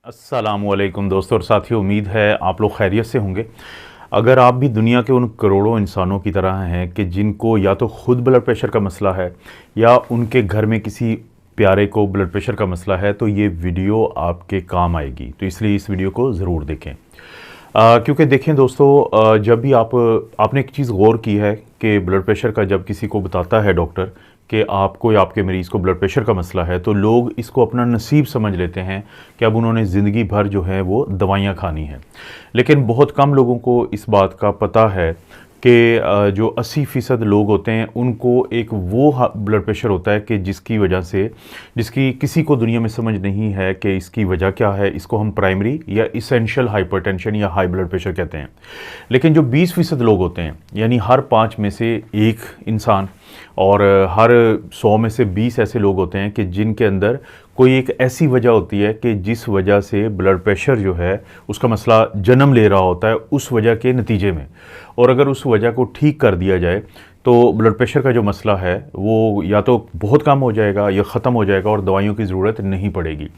अस्सलामुअलैकुम दोस्तों और साथियों, उम्मीद है आप लोग खैरियत से होंगे। अगर आप भी दुनिया के उन करोड़ों इंसानों की तरह हैं कि जिनको या तो खुद ब्लड प्रेशर का मसला है या उनके घर में किसी प्यारे को ब्लड प्रेशर का मसला है, तो ये वीडियो आपके काम आएगी। तो इसलिए इस वीडियो को ज़रूर देखें। क्योंकि देखें दोस्तों, जब भी आपने एक चीज़ गौर की है कि ब्लड प्रेशर का जब किसी को बताता है डॉक्टर कि आपको या आपके मरीज़ को ब्लड प्रेशर का मसला है, तो लोग इसको अपना नसीब समझ लेते हैं कि अब उन्होंने ज़िंदगी भर जो है वो दवाइयाँ खानी हैं। लेकिन बहुत कम लोगों को इस बात का पता है कि जो 80% लोग होते हैं उनको एक वो ब्लड प्रेशर होता है कि जिसकी किसी को दुनिया में समझ नहीं है कि इसकी वजह क्या है। इसको हम प्राइमरी या इसेंशियल हाइपरटेंशन या हाई ब्लड प्रेशर कहते हैं। लेकिन जो 20% लोग होते हैं, यानी हर 5 में से एक इंसान और हर 100 में से 20 ऐसे लोग होते हैं कि जिनके अंदर कोई एक ऐसी वजह होती है कि जिस वजह से ब्लड प्रेशर जो है उसका मसला जन्म ले रहा होता है उस वजह के नतीजे में। और अगर उस वजह को ठीक कर दिया जाए तो ब्लड प्रेशर का जो मसला है वो या तो बहुत कम हो जाएगा या ख़त्म हो जाएगा और दवाइयों की ज़रूरत नहीं पड़ेगी।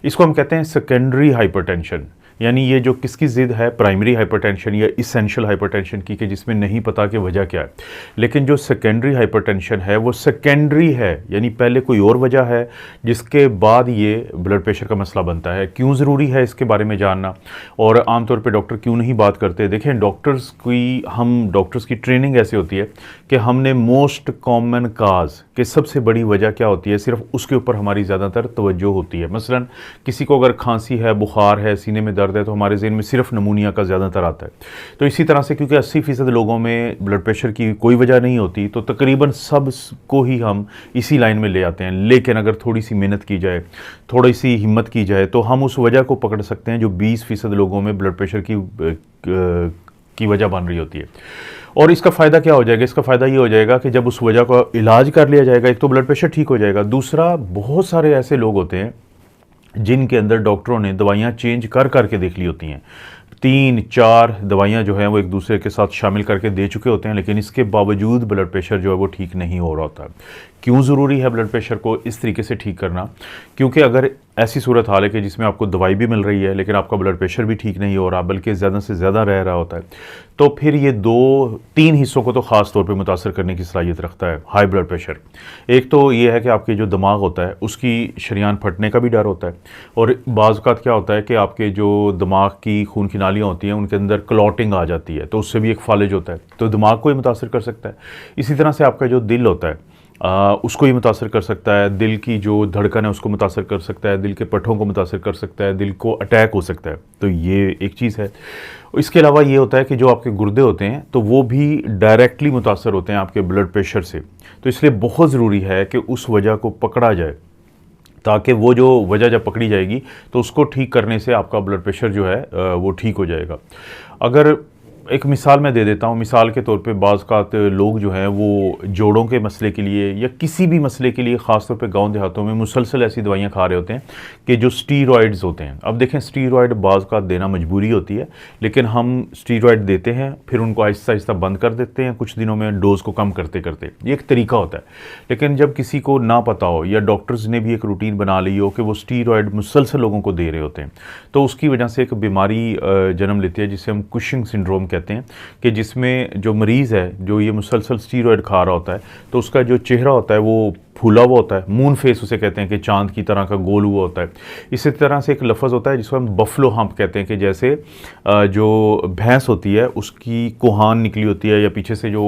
इसको हम कहते हैं सेकेंडरी हाइपरटेंशन। यानी ये जो किसकी ज़िद है, प्राइमरी हाइपरटेंशन या इसेंशियल हाइपरटेंशन की, कि जिसमें नहीं पता कि वजह क्या है। लेकिन जो सेकेंडरी हाइपरटेंशन है वो सेकेंडरी है, यानी पहले कोई और वजह है जिसके बाद ये ब्लड प्रेशर का मसला बनता है। क्यों ज़रूरी है इसके बारे में जानना, और आमतौर पे डॉक्टर क्यों नहीं बात करते। देखें, डॉक्टर्स की ट्रेनिंग ऐसी होती है कि हमने मोस्ट कॉमन काज कि सबसे बड़ी वजह क्या होती है, सिर्फ उसके ऊपर हमारी ज़्यादातर तवज्जो होती है। मसलन किसी को अगर खांसी है, बुखार है, सीने में दर्द है, तो हमारे ज़हन में सिर्फ नमूनिया का ज़्यादातर आता है। तो इसी तरह से क्योंकि 80% लोगों में ब्लड प्रेशर की कोई वजह नहीं होती, तो तकरीबन सब को ही हम इसी लाइन में ले आते हैं। लेकिन अगर थोड़ी सी मेहनत की जाए, थोड़ी सी हिम्मत की जाए, तो हम उस वजह को पकड़ सकते हैं जो 20% लोगों में ब्लड प्रेशर की वजह बन रही होती है। और इसका फ़ायदा क्या हो जाएगा? इसका फ़ायदा ये हो जाएगा कि जब उस वजह का इलाज कर लिया जाएगा, एक तो ब्लड प्रेशर ठीक हो जाएगा, दूसरा बहुत सारे ऐसे लोग होते हैं जिनके अंदर डॉक्टरों ने दवाइयाँ चेंज कर करके देख ली होती हैं। 3-4 दवाइयाँ जो हैं वो एक दूसरे के साथ शामिल करके दे चुके होते हैं, लेकिन इसके बावजूद ब्लड प्रेशर जो है वो ठीक नहीं हो रहा होता। क्यों ज़रूरी है ब्लड प्रेशर को इस तरीके से ठीक करना? क्योंकि अगर ऐसी सूरत हाल है कि जिसमें आपको दवाई भी मिल रही है लेकिन आपका ब्लड प्रेशर भी ठीक नहीं हो रहा, बल्कि ज़्यादा से ज़्यादा रह रहा होता है, तो फिर ये 2-3 हिस्सों को तो ख़ास तौर पे मुतासर करने की सलाहियत रखता है हाई ब्लड प्रेशर। एक तो ये है कि आपके जो दिमाग होता है उसकी शरीयान फटने का भी डर होता है, और बाज़ औक़ात क्या होता है कि आपके जो दिमाग की खून की नालियाँ होती हैं उनके अंदर क्लॉटिंग आ जाती है, तो उससे भी एक फालिज होता है, तो दिमाग को ही मुतासर कर सकता है। इसी तरह से आपका जो दिल होता है उसको ही मुतासर कर सकता है, दिल की जो धड़कन है उसको मुतासर कर सकता है, दिल के पट्ठों को मुतासर कर सकता है, दिल को अटैक हो सकता है। तो ये एक चीज़ है। इसके अलावा ये होता है कि जो आपके गुर्दे होते हैं तो वो भी डायरेक्टली मुतासर होते हैं आपके ब्लड प्रेशर से। तो इसलिए बहुत ज़रूरी है कि उस वजह को पकड़ा जाए, ताकि वो जो वजह जब पकड़ी जाएगी तो उसको ठीक करने से आपका ब्लड प्रेशर जो है वो ठीक हो जाएगा। अगर एक मिसाल मैं दे देता हूँ, मिसाल के तौर पे बाज़ औक़ात लोग जो हैं वो जोड़ों के मसले के लिए या किसी भी मसले के लिए, ख़ास तौर पे गाँव देहातों में मुसलसल ऐसी दवाइयाँ खा रहे होते हैं कि जो स्टीरॉयड्स होते हैं। अब देखें, स्टीरॉयड बाज़ औक़ात देना मजबूरी होती है, लेकिन हम स्टीरॉयड देते हैं फिर उनको आहिस्ता आहिस्ता बंद कर देते हैं कुछ दिनों में, डोज़ को कम करते करते। ये एक तरीका होता है। लेकिन जब किसी को ना पता हो या डॉक्टर्स ने भी एक रूटीन बना ली हो कि वो स्टीरॉयड मुसलसल लोगों को दे रहे होते हैं, तो उसकी वजह से एक बीमारी जन्म लेती है जिसे हम कुशिंग सिंड्रोम कहते हैं, कि जिसमें जो मरीज़ है जो ये मुसलसल स्टीरॉयड खा रहा होता है तो उसका जो चेहरा होता है वो फूला हुआ होता है, मून फेस उसे कहते हैं, कि चांद की तरह का गोल हुआ होता है। इसी तरह से एक लफ्ज़ होता है जिसको हम बफलो हम्प कहते हैं, कि जैसे जो भैंस होती है उसकी कोहान निकली होती है या पीछे से जो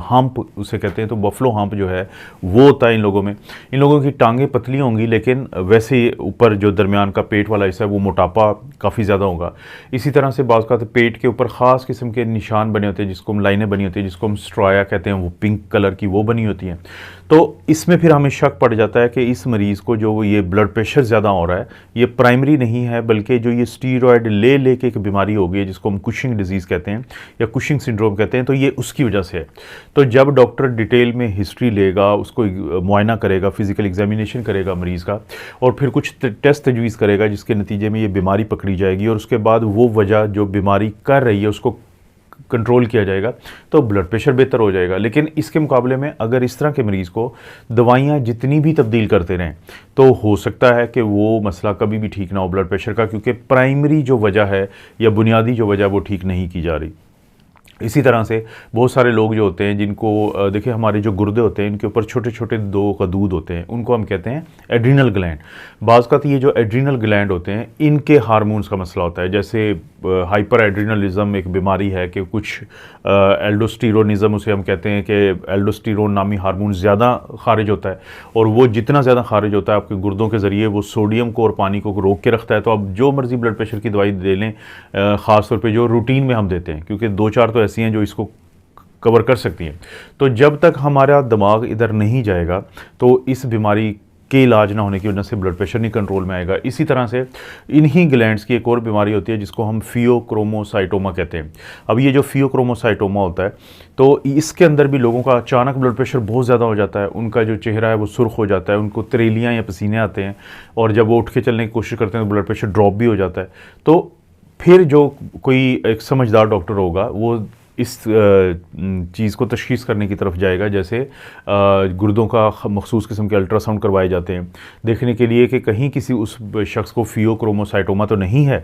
हम्प उसे कहते हैं, तो बफलो हम्प जो है वो होता है इन लोगों में। इन लोगों की टांगें पतली होंगी लेकिन वैसे ऊपर जो दरमियान का पेट वाला हिस्सा है वो मोटापा काफ़ी ज़्यादा होगा। इसी तरह से बाज़ औक़ात पेट के ऊपर ख़ास किस्म के निशान बने होते हैं जिसको हम लाइनें बनी होती हैं, जिसको हम स्ट्राया कहते हैं, वो पिंक कलर की वो बनी होती हैं। तो इसमें फिर हमें शक पड़ जाता है कि इस मरीज़ को जो ये ब्लड प्रेशर ज़्यादा हो रहा है ये प्राइमरी नहीं है, बल्कि जो ये स्टीरॉयड ले के एक बीमारी हो गई है जिसको हम कुशिंग डिजीज़ कहते हैं या कुशिंग सिंड्रोम कहते हैं, तो ये उसकी वजह से है। तो जब डॉक्टर डिटेल में हिस्ट्री लेगा, उसको मुआयना करेगा, फिज़िकल एग्जामिनेशन करेगा मरीज़ का, और फिर कुछ टेस्ट तजवीज़ करेगा जिसके नतीजे में ये बीमारी पकड़ी जाएगी, और उसके बाद वो वजह जो बीमारी कर रही है उसको कंट्रोल किया जाएगा तो ब्लड प्रेशर बेहतर हो जाएगा। लेकिन इसके मुकाबले में अगर इस तरह के मरीज़ को दवाइयाँ जितनी भी तब्दील करते रहें तो हो सकता है कि वो मसला कभी भी ठीक ना हो ब्लड प्रेशर का, क्योंकि प्राइमरी जो वजह है या बुनियादी जो वजह वो ठीक नहीं की जा रही। इसी तरह से बहुत सारे लोग जो होते हैं जिनको देखिए हमारे जो गुर्दे होते हैं इनके ऊपर छोटे छोटे दो कदूद होते हैं, उनको हम कहते हैं एड्रीनल ग्लैंड। बाज़ का ये जो एड्रीनल ग्लैंड होते हैं इनके हार्मोन्स का मसला होता है। जैसे हाइपर एड्रीनलिज्म एक बीमारी है कि कुछ एल्डोस्टेरोनिज्म उसे हम कहते हैं कि एल्डोस्टेरोन नामी हार्मोन ज़्यादा खारिज होता है, और वो जितना ज़्यादा खारिज होता है आपके गुर्दों के ज़रिए वो सोडियम को और पानी को रोक के रखता है। तो आप जो मर्ज़ी ब्लड प्रेशर की दवाई दे लें, ख़ास तौर पे जो रूटीन में हम देते हैं, क्योंकि 2-4 तो ऐसी हैं जो इसको कवर कर सकती हैं। तो जब तक हमारा दिमाग इधर नहीं जाएगा तो इस बीमारी के इलाज ना होने की वजह से ब्लड प्रेशर नहीं कंट्रोल में आएगा। इसी तरह से इन्हीं ग्लैंड्स की एक और बीमारी होती है जिसको हम फियोक्रोमोसाइटोमा कहते हैं। अब ये जो फियोक्रोमोसाइटोमा होता है तो इसके अंदर भी लोगों का अचानक ब्लड प्रेशर बहुत ज़्यादा हो जाता है, उनका जो चेहरा है वो सुर्ख हो जाता है, उनको तरेलियाँ या पसीने आते हैं, और जब वो उठ के चलने की कोशिश करते हैं तो ब्लड प्रेशर ड्रॉप भी हो जाता है। तो फिर जो कोई एक समझदार डॉक्टर होगा वो इस चीज़ को तशख़ीस करने की तरफ जाएगा। जैसे गुर्दों का मखसूस किस्म के अल्ट्रासाउंड करवाए जाते हैं देखने के लिए कि कहीं किसी उस शख्स को फियोक्रोमोसाइटोमा तो नहीं है,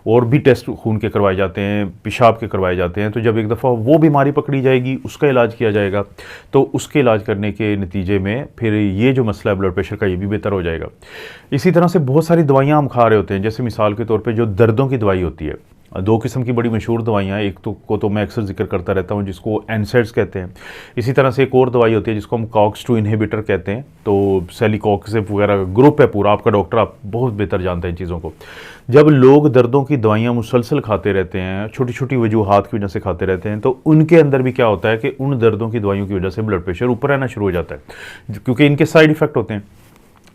और भी टेस्ट खून के करवाए जाते हैं, पेशाब के करवाए जाते हैं। तो जब एक दफ़ा वो बीमारी पकड़ी जाएगी उसका इलाज किया जाएगा, तो उसके इलाज करने के नतीजे में फिर ये जो मसला है ब्लड प्रेशर का ये भी बेहतर हो जाएगा। इसी तरह से बहुत सारी दवाइयाँ हम खा रहे होते हैं, जैसे मिसाल के तौर पर जो दर्दों की दवाई होती है, 2 किस्म की बड़ी मशहूर दवाइयाँ, एक तो मैं अक्सर जिक्र करता रहता हूँ जिसको एनसेड्स कहते हैं। इसी तरह से एक और दवाई होती है जिसको हम कॉक्स-2 इनहिबिटर कहते हैं। तो सेलिकॉक्सिब वगैरह ग्रुप है पूरा, आपका डॉक्टर आप बहुत बेहतर जानते हैं इन चीज़ों को। जब लोग दर्दों की दवाइयाँ मुसलसल खाते रहते हैं, छोटी छोटी वजूहात की वजह से खाते रहते हैं, तो उनके अंदर भी क्या होता है कि उन दर्दों की दवाइयों की वजह से ब्लड प्रेशर ऊपर आना शुरू हो जाता है, क्योंकि इनके साइड इफ़ेक्ट होते हैं।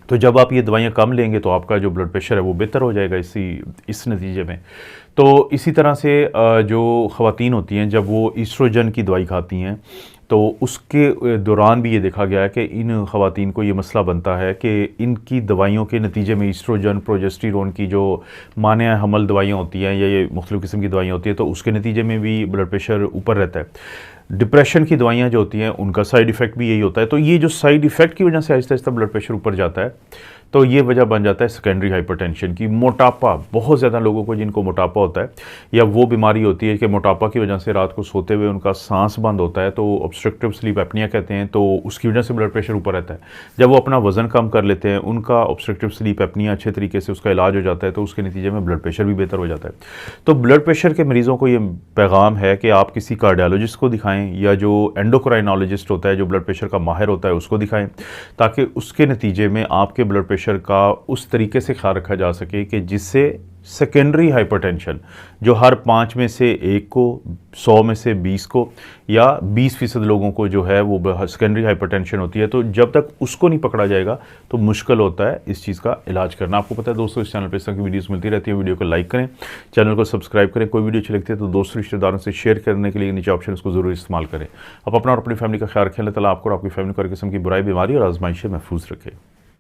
तो जब आप ये दवाइयाँ कम लेंगे तो आपका जो ब्लड प्रेशर है वो बेहतर हो जाएगा इस नतीजे में। तो इसी तरह से जो ख़वातीन होती हैं जब वो ईस्ट्रोजन की दवाई खाती हैं तो उसके दौरान भी ये देखा गया है कि इन ख़वातीन को ये मसला बनता है कि इनकी दवाइयों के नतीजे में ईस्ट्रोजन, प्रोजेस्टेरोन की जो माने हमल दवाइयाँ होती हैं या ये मुख्तलिफ़ किस्म की दवाइयाँ होती हैं, तो उसके नतीजे में भी ब्लड प्रेशर ऊपर रहता है। डिप्रेशन की दवाइयाँ जो होती हैं उनका साइड इफ़ेक्ट भी यही होता है। तो ये जो साइड इफ़ेक्ट की वजह से आहिस्ता आहिस्ता ब्लड प्रेशर ऊपर जाता है, तो ये वजह बन जाता है सेकेंडरी हाइपरटेंशन की। मोटापा, बहुत ज़्यादा लोगों को जिनको मोटापा होता है या वो बीमारी होती है कि मोटापा की वजह से रात को सोते हुए उनका सांस बंद होता है, तो ऑब्स्ट्रक्टिव स्लीप एपनिया कहते हैं, तो उसकी वजह से ब्लड प्रेशर ऊपर रहता है। जब वो अपना वज़न कम कर लेते हैं, उनका ऑब्स्ट्रक्टिव स्लीप एपनिया अच्छे तरीके से उसका इलाज हो जाता है, तो उसके नतीजे में ब्लड प्रेशर भी बेहतर हो जाता है। तो ब्लड प्रेशर के मरीज़ों को ये पैगाम है कि आप किसी कार्डियोलॉजिस्ट को दिखाएँ या जो एंडोक्राइनोलॉजिस्ट होता है, जो ब्लड प्रेशर का माहिर होता है, उसको दिखाएँ, ताकि उसके नतीजे में आपके ब्लड प्रेशर का उस तरीके से ख्याल रखा जा सके कि जिससे सेकेंडरी हाइपरटेंशन जो हर 5 में से 1 को, 100 में से 20 को या 20% लोगों को जो है वो सेकेंडरी हाइपरटेंशन होती है, तो जब तक उसको नहीं पकड़ा जाएगा तो मुश्किल होता है इस चीज़ का इलाज करना। आपको पता है दोस्तों, इस चैनल पर इस तरह की वीडियोस मिलती रहती है। वीडियो को लाइक करें, चैनल को सब्सक्राइब करें। कोई वीडियो अच्छी लगती है तो दोस्तों रिश्तेदारों से शेयर करने के लिए नीचे ऑप्शन उसको ज़रूर इस्तेमाल करें। आप अपना और अपनी फैमिली का ख्याल रखें। अल्लाह ताला आपको और आपकी फैमिली को हर किस्म की बुराई, बीमारी और आजमाइश से महफूज रखे।